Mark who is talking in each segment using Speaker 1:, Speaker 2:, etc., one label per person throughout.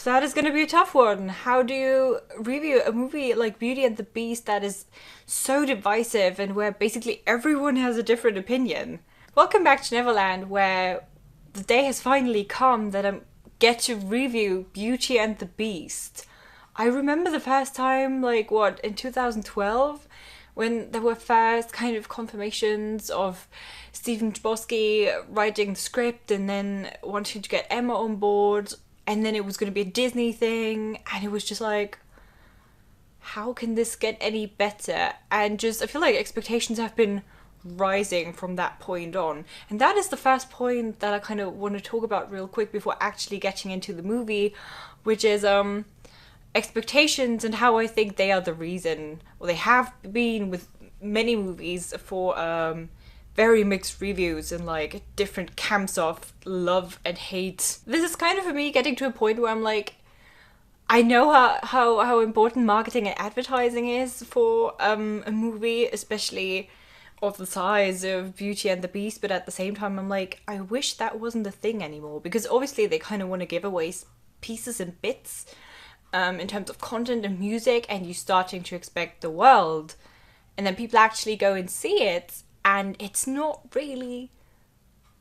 Speaker 1: that is gonna be a tough one. How do you review a movie like Beauty and the Beast that is so divisive and where basically everyone has a different opinion? Welcome back to Neverland, where the day has finally come that I get to review Beauty and the Beast. I remember the first time, like, what, in 2012? When there were first kind of confirmations of Stephen Chbosky writing the script and then wanting to get Emma on board, and then it was going to be a Disney thing, and it was just like, how can this get any better? And just, I feel like expectations have been rising from that point on. And that is the first point that I kind of want to talk about real quick before actually getting into the movie, which is, expectations and how I think they are the reason, or they have been with many movies, for very mixed reviews and like different camps of love and hate. This is kind of for me getting to a point where I'm like, I know how important marketing and advertising is for a movie, especially of the size of Beauty and the Beast, but at the same time I'm like, I wish that wasn't a thing anymore, because obviously they kind of want to give away pieces and bits in terms of content and music, and you starting to expect the world, and then people actually go and see it, and it's not really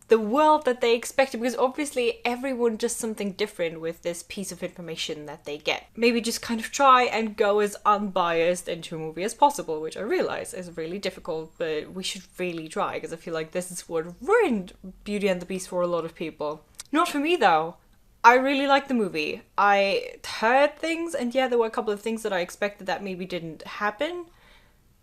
Speaker 1: the world that they expected, because obviously everyone does something different with this piece of information that they get. Maybe just kind of try and go as unbiased into a movie as possible, which I realize is really difficult, but we should really try, because I feel like this is what ruined Beauty and the Beast for a lot of people. Not for me though. I really liked the movie. I heard things, and yeah, there were a couple of things that I expected that maybe didn't happen,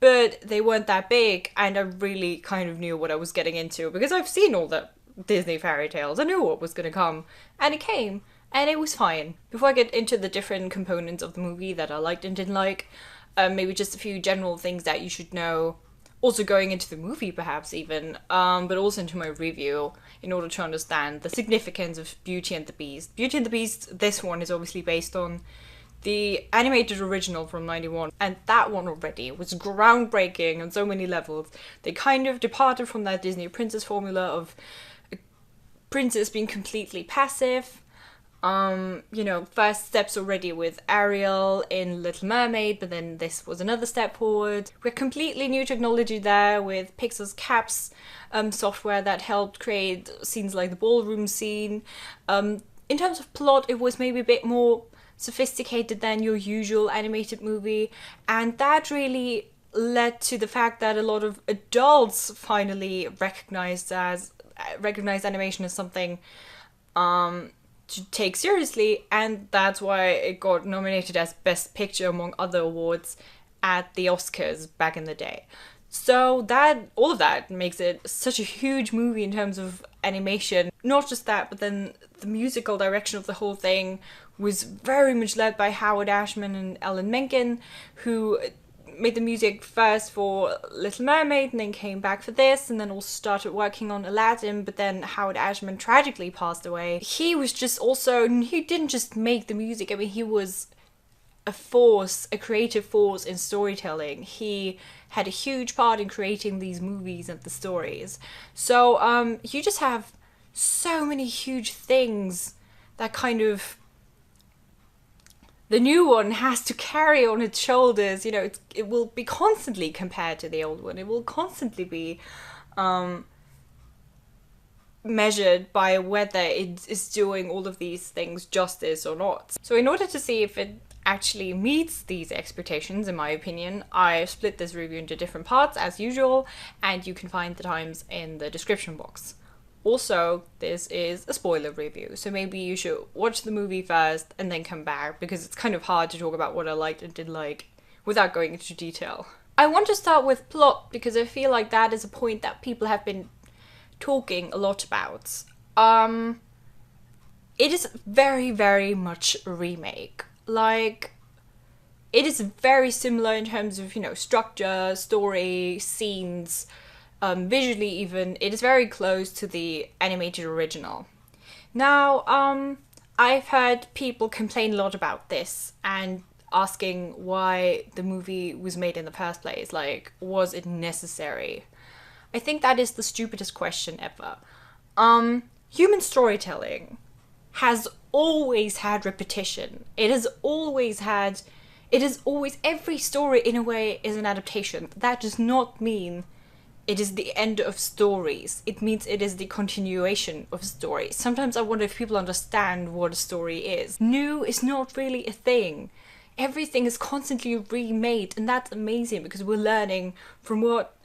Speaker 1: but they weren't that big, and I really kind of knew what I was getting into, because I've seen all the Disney fairy tales. I knew what was gonna come, and it came, and it was fine. Before I get into the different components of the movie that I liked and didn't like, maybe just a few general things that you should know, also going into the movie perhaps even, but also into my review, in order to understand the significance of Beauty and the Beast. Beauty and the Beast, this one, is obviously based on the animated original from '91, and that one already was groundbreaking on so many levels. They kind of departed from that Disney princess formula of a princess being completely passive. First steps already with Ariel in Little Mermaid, but then this was another step forward. We're completely new technology there with Pixar's Caps software that helped create scenes like the ballroom scene. In terms of plot, it was maybe a bit more sophisticated than your usual animated movie, and that really led to the fact that a lot of adults finally recognized animation as something to take seriously, and that's why it got nominated as Best Picture among other awards at the Oscars back in the day. So that, all of that makes it such a huge movie in terms of animation. Not just that, but then the musical direction of the whole thing was very much led by Howard Ashman and Alan Menken, who made the music first for Little Mermaid and then came back for this, and then also started working on Aladdin, but then Howard Ashman tragically passed away. He was just also, he didn't just make the music, I mean, he was a creative force in storytelling. He had a huge part in creating these movies and the stories. So you just have so many huge things that kind of the new one has to carry on its shoulders. It will be constantly compared to the old one. It will constantly be measured by whether it is doing all of these things justice or not. So in order to see if it actually meets these expectations, in my opinion, I've split this review into different parts as usual, and you can find the times in the description box. Also, this is a spoiler review, so maybe you should watch the movie first and then come back, because it's kind of hard to talk about what I liked and didn't like without going into detail. I want to start with plot, because I feel like that is a point that people have been talking a lot about. It is very, very much a remake. Like, it is very similar in terms of, structure, story, scenes, visually even. It is very close to the animated original. Now, I've heard people complain a lot about this and asking why the movie was made in the first place. Like, was it necessary? I think that is the stupidest question ever. Human storytelling has always had repetition. It has always, every story in a way is an adaptation. That does not mean it is the end of stories. It means it is the continuation of stories. Sometimes I wonder if people understand what a story is. New is not really a thing. Everything is constantly remade, and that's amazing because we're learning from what,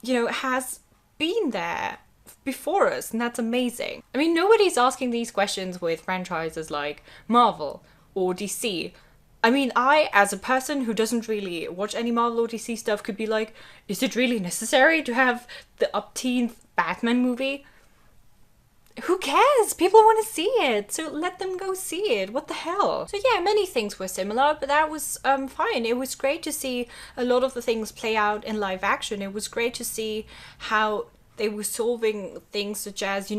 Speaker 1: has been there before us, and that's amazing. I mean, nobody's asking these questions with franchises like Marvel or DC. I mean, I, as a person who doesn't really watch any Marvel or DC stuff, could be like, is it really necessary to have the upteenth Batman movie? Who cares? People want to see it, so let them go see it. What the hell? So yeah, many things were similar, but that was fine. It was great to see a lot of the things play out in live action. It was great to see how they were solving things such as,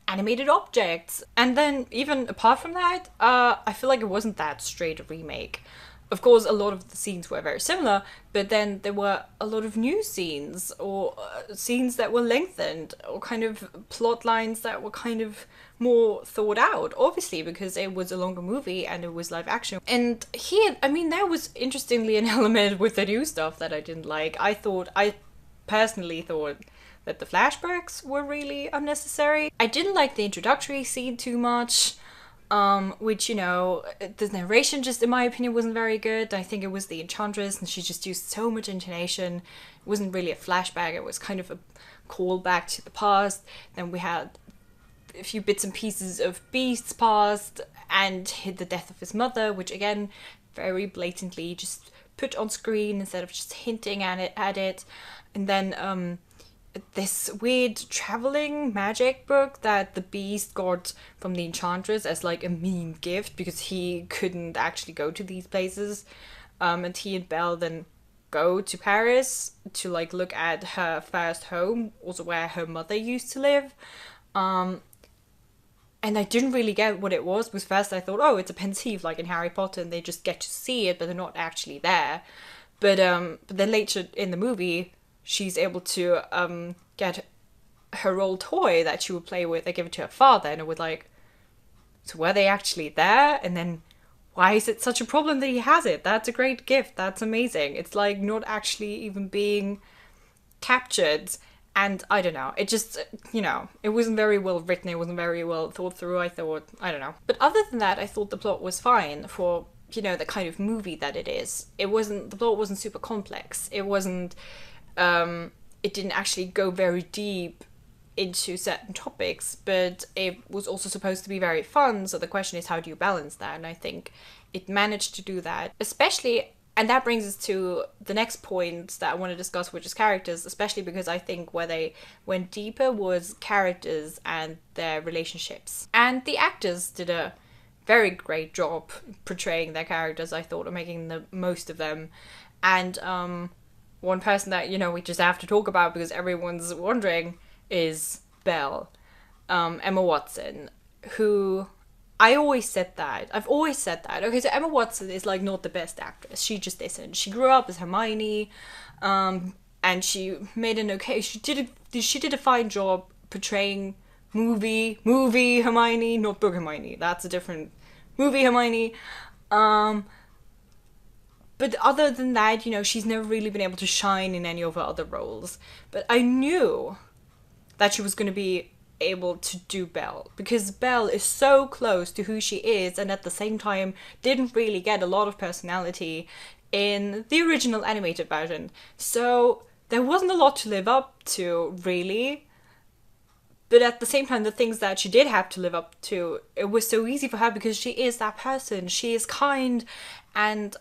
Speaker 1: animated objects. And then even apart from that, I feel like it wasn't that straight a remake. Of course, a lot of the scenes were very similar, but then there were a lot of new scenes, or scenes that were lengthened, or kind of plot lines that were kind of more thought out, obviously, because it was a longer movie and it was live action. And here, I mean, there was interestingly an element with the new stuff that I didn't like. I personally thought that the flashbacks were really unnecessary. I didn't like the introductory scene too much. Which, the narration just, in my opinion, wasn't very good. I think it was the Enchantress, and she just used so much intonation. It wasn't really a flashback, it was kind of a callback to the past. Then we had a few bits and pieces of Beast's past, and the death of his mother, which again, very blatantly just put on screen instead of just hinting at it. And then, this weird traveling magic book that the Beast got from the Enchantress as like a meme gift because he couldn't actually go to these places. And he and Belle then go to Paris to like look at her first home, also where her mother used to live. And I didn't really get what it was, because first I thought, oh, it's a pensieve like in Harry Potter and they just get to see it but they're not actually there. But then later in the movie, she's able to get her old toy that she would play with and give it to her father, and it was like, so were they actually there? And then why is it such a problem that he has it? That's a great gift, that's amazing. It's like not actually even being captured. And I don't know, it just, it wasn't very well written, it wasn't very well thought through, I thought, I don't know. But other than that, I thought the plot was fine for, the kind of movie that it is. The plot wasn't super complex. It wasn't, it didn't actually go very deep into certain topics, but it was also supposed to be very fun, so the question is, how do you balance that? And I think it managed to do that, especially, and that brings us to the next point that I want to discuss, which is characters, especially because I think where they went deeper was characters and their relationships. And the actors did a very great job portraying their characters, I thought, or making the most of them. And one person that, we just have to talk about because everyone's wondering is Belle, Emma Watson, who I always said that. I've always said that. Okay, so Emma Watson is like not the best actress. She just isn't. She grew up as Hermione, and she made an okay. She did a fine job portraying movie Hermione, not book Hermione. That's a different movie Hermione. But other than that, she's never really been able to shine in any of her other roles. But I knew that she was going to be able to do Belle, because Belle is so close to who she is, and at the same time didn't really get a lot of personality in the original animated version. So there wasn't a lot to live up to, really. But at the same time, the things that she did have to live up to, it was so easy for her because she is that person. She is kind and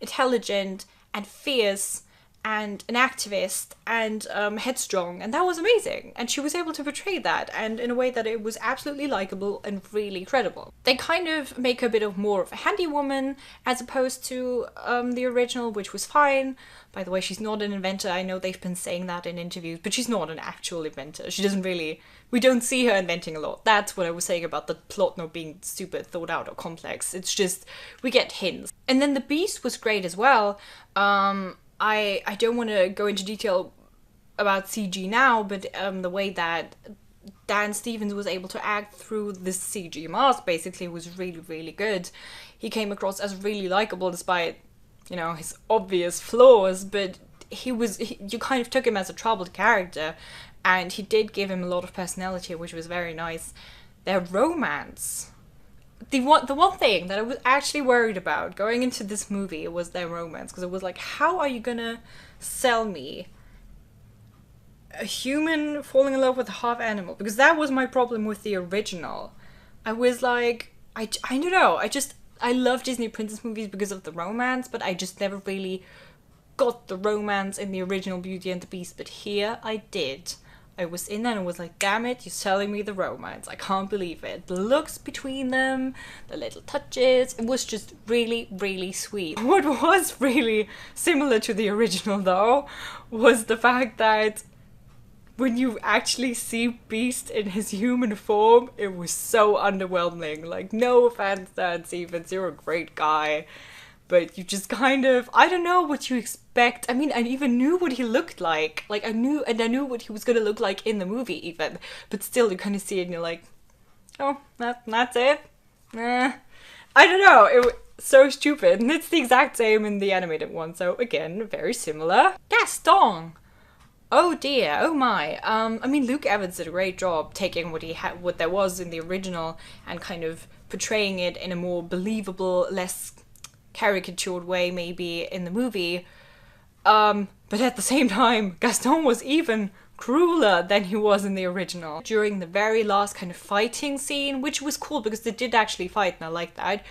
Speaker 1: intelligent and fierce and an activist and headstrong, and that was amazing. And she was able to portray that, and in a way that it was absolutely likable and really credible. They kind of make her a bit of more of a handy woman as opposed to the original, which was fine. By the way, she's not an inventor. I know they've been saying that in interviews, but she's not an actual inventor. She doesn't really... We don't see her inventing a lot. That's what I was saying about the plot not being super thought out or complex. It's just, we get hints. And then the Beast was great as well. I don't want to go into detail about CG now, but the way that Dan Stevens was able to act through this CG mask basically was really, really good. He came across as really likable despite, you know, his obvious flaws, but you kind of took him as a troubled character, and he did give him a lot of personality, which was very nice. Their romance. The one thing that I was actually worried about going into this movie was their romance, because it was like, how are you gonna sell me a human falling in love with a half animal? Because that was my problem with the original. I was like, I don't know, I love Disney princess movies because of the romance, but I just never really got the romance in the original Beauty and the Beast, but here I did. I was in there and I was like, damn it, you're selling me the romance. I can't believe it. The looks between them, the little touches, it was just really, really sweet. What was really similar to the original though was the fact that when you actually see Beast in his human form, it was so underwhelming. Like, no offense, Dan Stevens, you're a great guy, but you just kind of, I don't know what you expect. I mean, I even knew what he looked like. Like, I knew what he was gonna look like in the movie even. But still, you kind of see it and you're like, oh, that's it? I don't know, it was so stupid. And it's the exact same in the animated one, so again, very similar. Gaston! Oh dear, oh my. I mean, Luke Evans did a great job taking what there was in the original and kind of portraying it in a more believable, less caricatured way maybe in the movie. But at the same time, Gaston was even crueler than he was in the original. During the very last kind of fighting scene, which was cool because they did actually fight and I like that.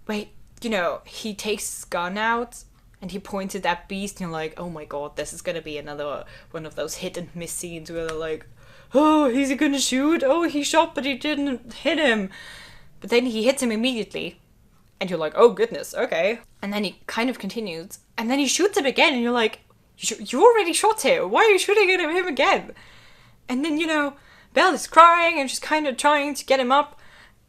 Speaker 1: Wait, you know, he takes his gun out and he pointed at Beast and you're like, oh my god, this is gonna be another one of those hit and miss scenes where they're like, oh, is he gonna shoot? Oh, he shot but he didn't hit him. But then he hits him immediately. And you're like, oh goodness, okay. And then he kind of continues. And then he shoots him again and you're like, you already shot him. Why are you shooting at him again? And then, you know, Belle is crying and she's kind of trying to get him up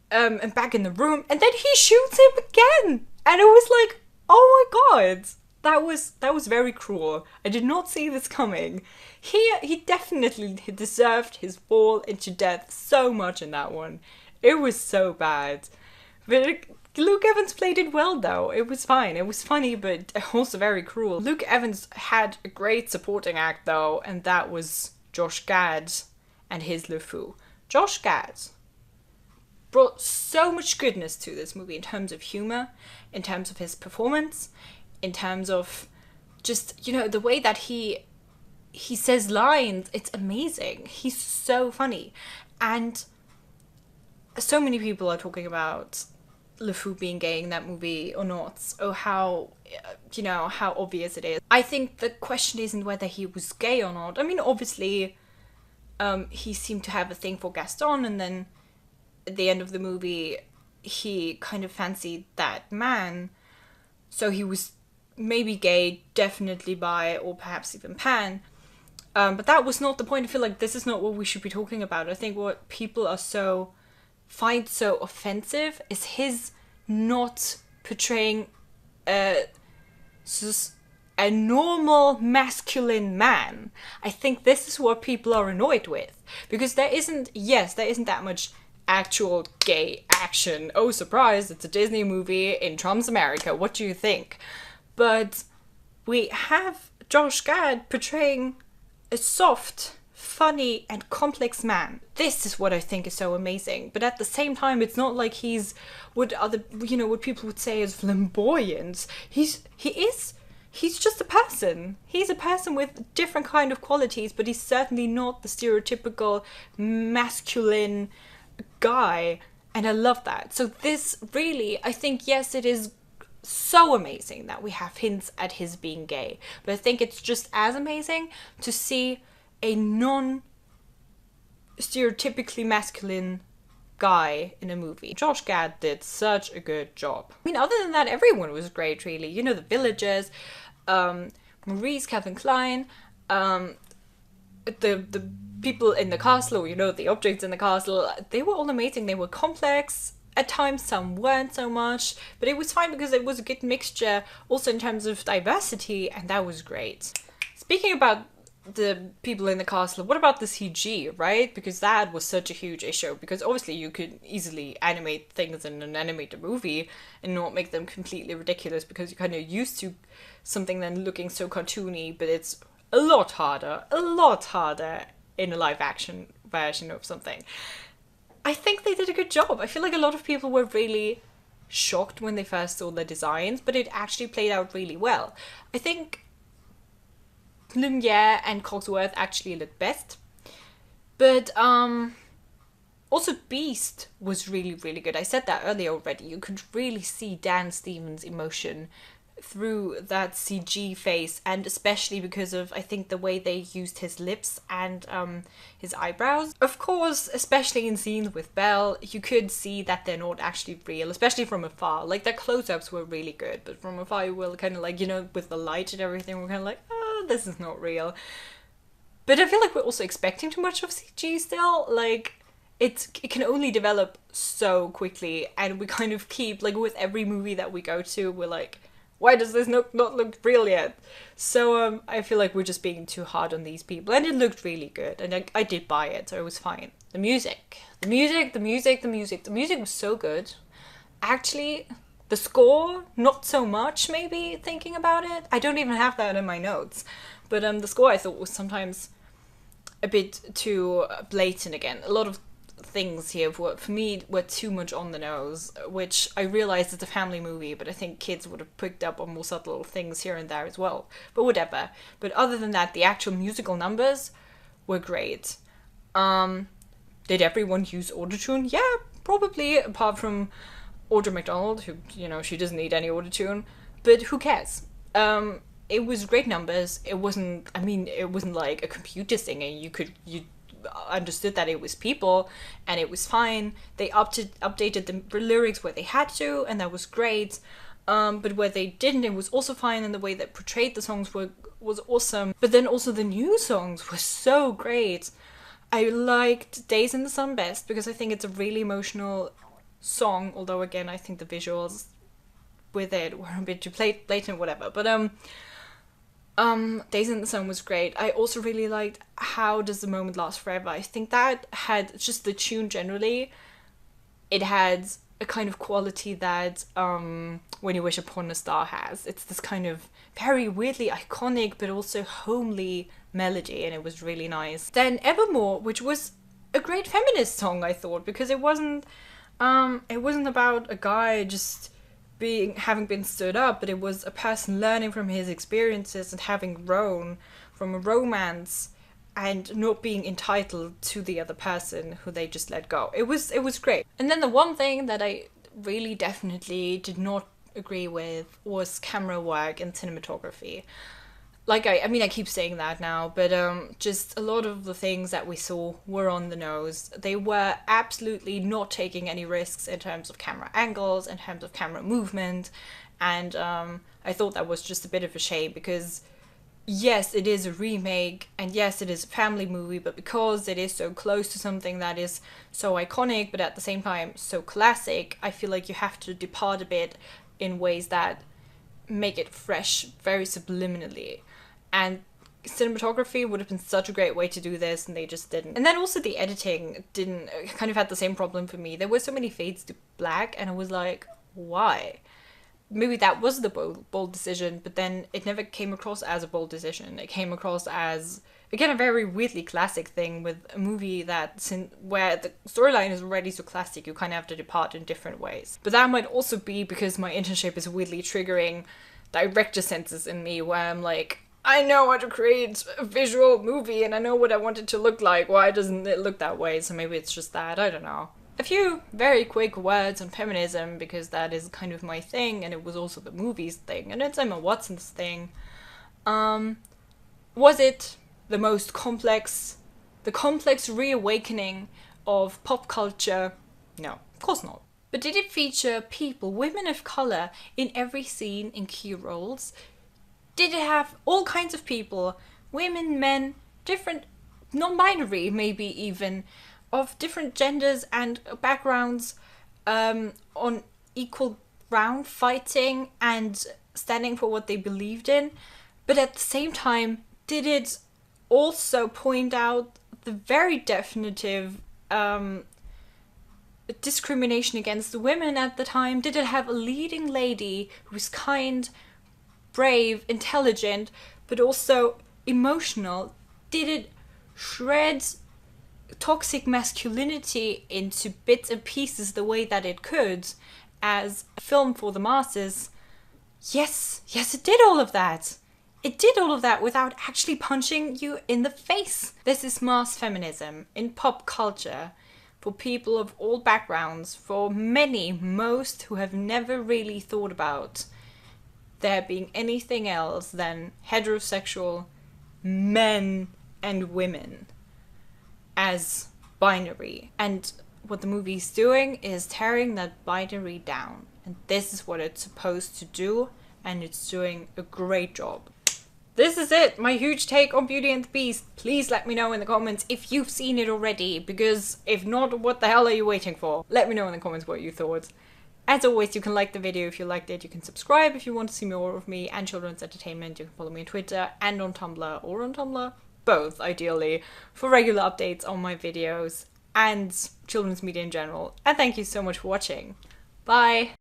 Speaker 1: and back in the room. And then he shoots him again. And it was like, oh my god. That was very cruel. I did not see this coming. He definitely deserved his fall into death so much in that one. It was so bad. But Luke Evans played it well though. It was fine. It was funny, but also very cruel. Luke Evans had a great supporting act though, and that was Josh Gad and his LeFou. Josh Gad brought so much goodness to this movie in terms of humor, in terms of his performance, in terms of just, you know, the way that he says lines. It's amazing. He's so funny. And so many people are talking about LeFou being gay in that movie or not, or how, you know, how obvious it is. I think the question isn't whether he was gay or not. I mean, obviously, he seemed to have a thing for Gaston, and then at the end of the movie, he kind of fancied that man. So he was maybe gay, definitely bi, or perhaps even pan. But that was not the point. I feel like this is not what we should be talking about. I think what people find so offensive is his not portraying a normal masculine man. I think this is what people are annoyed with, because there isn't that much actual gay action. Oh surprise, it's a Disney movie in Trump's America, what do you think? But we have Josh Gad portraying a soft, funny and complex man. This is what I think is so amazing. But at the same time, it's not like he's what people would say is flamboyant. He's just a person. He's a person with different kind of qualities, but he's certainly not the stereotypical masculine guy. And I love that. So this really, I think, yes, it is so amazing that we have hints at his being gay. But I think it's just as amazing to see a non-stereotypically masculine guy in a movie. Josh Gad did such a good job. I mean, other than that, everyone was great, really. You know, the villagers, Maurice, Calvin Klein, the people in the castle, or, you know, the objects in the castle, they were all amazing. They were complex. At times, some weren't so much, but it was fine because it was a good mixture, also in terms of diversity, and that was great. Speaking about the people in the castle, what about the CG, right? Because that was such a huge issue, because obviously you could easily animate things in an animated movie and not make them completely ridiculous, because you're kind of used to something then looking so cartoony, but it's a lot harder in a live action version of something. I think they did a good job. I feel like a lot of people were really shocked when they first saw the designs, but it actually played out really well. I think Lumiere and Cogsworth actually looked best. But also Beast was really, really good. I said that earlier already. You could really see Dan Stevens' emotion through that CG face, and especially because of, I think, the way they used his lips and his eyebrows. Of course, especially in scenes with Belle, you could see that they're not actually real, especially from afar. Like, their close-ups were really good, but from afar you were kind of like, you know, with the light and everything, we're kind of like, oh, this is not real. But I feel like we're also expecting too much of CG still. Like, it can only develop so quickly, and we kind of keep, like, with every movie that we go to, we're like, why does this not look real yet? So I feel like we're just being too hard on these people, and it looked really good, and I did buy it, so it was fine. The music was so good. Actually, the score, not so much, maybe, thinking about it. I don't even have that in my notes. But the score, I thought, was sometimes a bit too blatant again. A lot of things here were, for me, were too much on the nose, which I realized it's a family movie, but I think kids would have picked up on more subtle things here and there as well. But whatever. But other than that, the actual musical numbers were great. Did everyone use autotune? Yeah, probably, apart from Audra McDonald, who, you know, she doesn't need any autotune. But who cares? It was great numbers. It wasn't like a computer singing. You understood that it was people, and it was fine. They updated the lyrics where they had to, and that was great. But where they didn't, it was also fine, and the way that portrayed the songs was awesome. But then also the new songs were so great. I liked Days in the Sun best, because I think it's a really emotional song, although again I think the visuals with it were a bit too blatant, whatever. But Days in the Sun was great. I also really liked How Does the Moment Last Forever. I think that had just the tune generally, it had a kind of quality that When You Wish Upon a Star has. It's this kind of very weirdly iconic but also homely melody, and it was really nice. Then Evermore, which was a great feminist song, I thought, because it wasn't about a guy just having been stood up, but it was a person learning from his experiences and having grown from a romance and not being entitled to the other person who they just let go. It was great. And then the one thing that I really definitely did not agree with was camera work and cinematography. Like, I mean, I keep saying that now, but just a lot of the things that we saw were on the nose. They were absolutely not taking any risks in terms of camera angles, in terms of camera movement, and I thought that was just a bit of a shame, because yes, it is a remake, and yes, it is a family movie, but because it is so close to something that is so iconic, but at the same time so classic, I feel like you have to depart a bit in ways that make it fresh, very subliminally. And cinematography would have been such a great way to do this, and they just didn't. And then also the editing kind of had the same problem for me. There were so many fades to black, and I was like, why? Maybe that was the bold decision, but then it never came across as a bold decision. It came across as, again, a very weirdly classic thing with a movie where the storyline is already so classic, you kind of have to depart in different ways. But that might also be because my internship is weirdly triggering director senses in me, where I'm like, I know how to create a visual movie and I know what I want it to look like. Why doesn't it look that way? So maybe it's just that. I don't know. A few very quick words on feminism, because that is kind of my thing, and it was also the movie's thing, and it's Emma Watson's thing. Was it the complex reawakening of pop culture? No, of course not. But did it feature people, women of colour, in every scene in key roles? Did it have all kinds of people, women, men, different, non-binary maybe even, of different genders and backgrounds, on equal ground, fighting and standing for what they believed in? But at the same time, did it also point out the very definitive discrimination against the women at the time? Did it have a leading lady who was kind, brave, intelligent, but also emotional? Did it shred toxic masculinity into bits and pieces the way that it could as a film for the masses? Yes, it did all of that. It did all of that without actually punching you in the face. This is mass feminism in pop culture for people of all backgrounds, for most who have never really thought about there being anything else than heterosexual men and women as binary. And what the movie's doing is tearing that binary down. And this is what it's supposed to do, and it's doing a great job. This is it, my huge take on Beauty and the Beast. Please let me know in the comments if you've seen it already, because if not, what the hell are you waiting for? Let me know in the comments what you thought. As always, you can like the video if you liked it, you can subscribe if you want to see more of me and children's entertainment, you can follow me on Twitter and on Tumblr, or on Tumblr, both ideally, for regular updates on my videos and children's media in general. And thank you so much for watching. Bye!